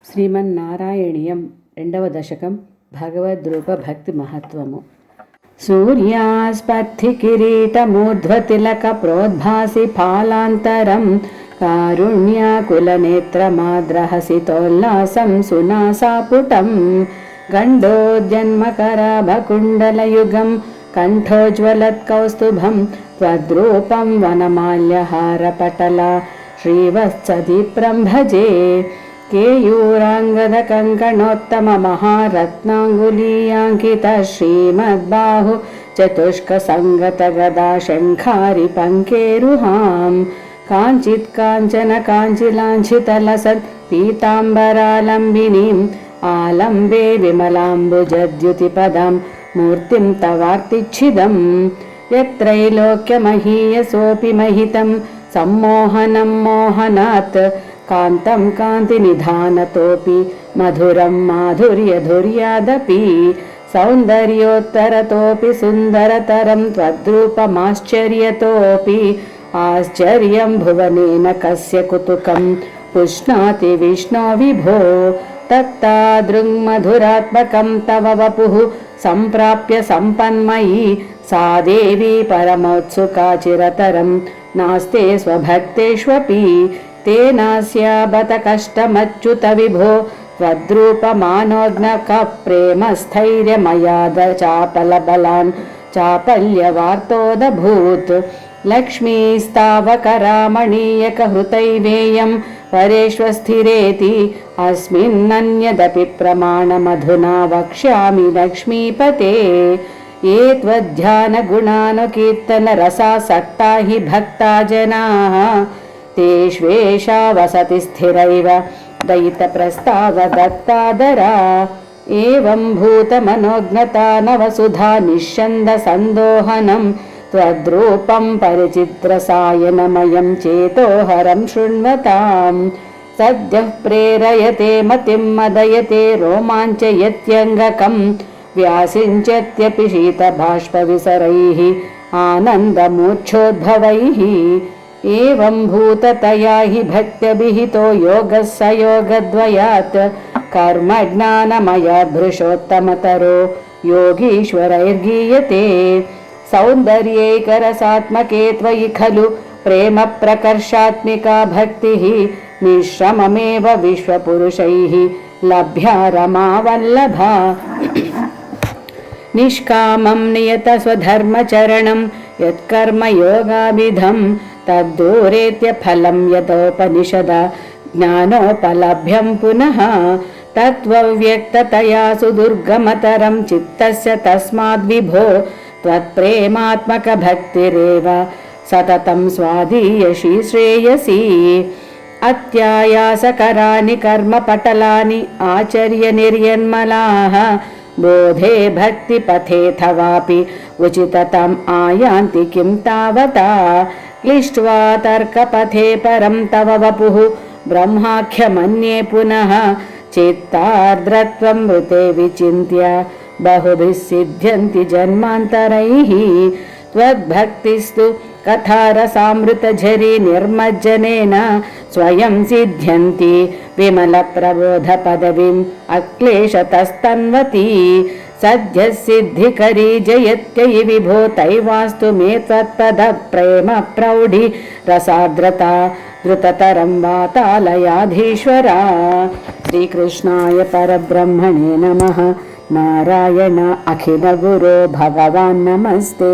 శ్రీమన్నారాయణీయం 2వ దశకం భగవద్రూప భక్తి మహత్వము. సూర్యాస్పర్ధి కిరీటమూర్ధ్వతిలక ప్రోద్భాసి ఫాలాంతరం కారుణ్యాకులనేత్రమాద్రహసితోల్లాసం సునాసాపుటం గండోద్యన్మకరాభకుండలయుగం కంఠోజ్వలత్కౌస్తుభం త్వద్రూపం వనమాల్యహారపటలా శ్రీవత్సదీప్రం భజే. కేయూరాంగద కంకణోత్తమ మహారత్నాంగులీయాంకిత శ్రీమద్బాహు చతుష్క సంగత గదా శంఖారి పంకేరుహాం కాంచిత్ కాంచన కాంచిలాంఛితలసత్ పీతాంబరాలంబినీం ఆలంబే విమలాంబుజద్యుతిపదాం మూర్తిం తవార్తిచ్ఛిదం యత్రైలోక్యమహీయసోऽపి మహితం సమ్మోహనం మోహనాత్ కాంతం కాంతినిధానతోపి మధురం మాధుర్యధుర్యాదపి సౌందర్యోత్తరతోపి సుందరతరం త్వద్రూపమాశ్చర్యతోపి ఆశ్చర్యం భువనేన కస్య కుతుకం పుష్ణాతి విష్ణో విభో తత్తాదృంగ్మధురాత్మకం తవ వపుః సంప్రాప్య సంపన్మయీ సా దేవీ పరమోత్సుకా చిరతరం నాస్తే స్వభక్తేష్వపి తేనాస్యా బత కష్టమచ్యుత విభో త్వద్రూపమానోజ్ఞక ప్రేమస్థైర్యమయాద చాపలబలాన్ చాపల్యవార్తోదభూత్ లక్ష్మీస్తావకరామణీయక హృతైవేయం పరేష్వస్థిరేతి అస్మిన్నన్యదపి ప్రమాణమధునా వక్ష్యామి లక్ష్మీపతే. ఏ త్వధ్యానగుణానుకీర్తన రసాసక్తా హి భక్తా జనాః తేష్వేషా వసతి స్థిరైవ దయితప్రస్తావ దత్తాదరా. ఏవం భూతమనోజ్ఞతా నవసుధా నిశ్చంద సందోహనం త్వద్రూపం పరిచిత్రసాయనమయం చేతోహరం శృణ్వతాం. సద్యః ప్రేరయతే మతిం మదయతే రోమాంచయత్యంగకం వ్యాసించత్యపి శీతబాష్పవిసరైః ఆనందమూర్ఛోద్భవైః. ఏవం భూతతయా హి భక్త్యభిహితో యోగः స యోగద్వయాత్ కర్మజ్ఞానమయాదృశోత్తమతరో యోగీశ్వరైర్గీయతే. సౌందర్యైకరసాత్మకే త్వయి ఖలు ప్రేమ ప్రకర్షాత్మికా భక్తిః నిశ్రమమేవ విశ్వపురుషైః లభ్యా రమావల్లభా. నిష్కామం నియత స్వధర్మచరణం యత్కర్మయోగాభిధం తద్దూరేత్య ఫలం యతోపనిషద జ్ఞానోపలభ్యం పునః. తత్వవ్యక్తతయా సుదుర్గమతరం చిత్తస్య తస్మాద్విభో త్వత్ప్రేమాత్మక భక్తిరేవ సతతం స్వాధీయసి శ్రేయసి. అత్యాయాసకరాని కర్మపటలాని ఆచర్య నిర్యన్మలాః బోధే భక్తిపథేథవాపి ఉచితతం ఆయాంతి కిం తావతా. క్లిష్ట్వా తర్కపథే పరం తవ వపుః బ్రహ్మాఖ్యమన్యే పునః చిత్తార్ద్రత్వం మృతే విచింత్య బహుభిః సిద్ధ్యంతి జన్మాంతరైః. త్వద్భక్తిస్తు కథారసామృతఝరీ నిర్మజ్జనేన స్వయం సిద్ధ్యంతి విమల ప్రబోధ పదవిం అక్లేశతస్తన్వతి. సద్యః సిద్ధికరీ జయత్యయి విభో తైవాస్తు మే త్వత్పద ప్రేమ ప్రౌఢి రసాద్రత ధృతతరం వాతాలయాధీశ్వరా. శ్రీకృష్ణాయ పరబ్రహ్మణే నమః. నారాయణ అఖిల గురో భగవాన్ నమస్తే.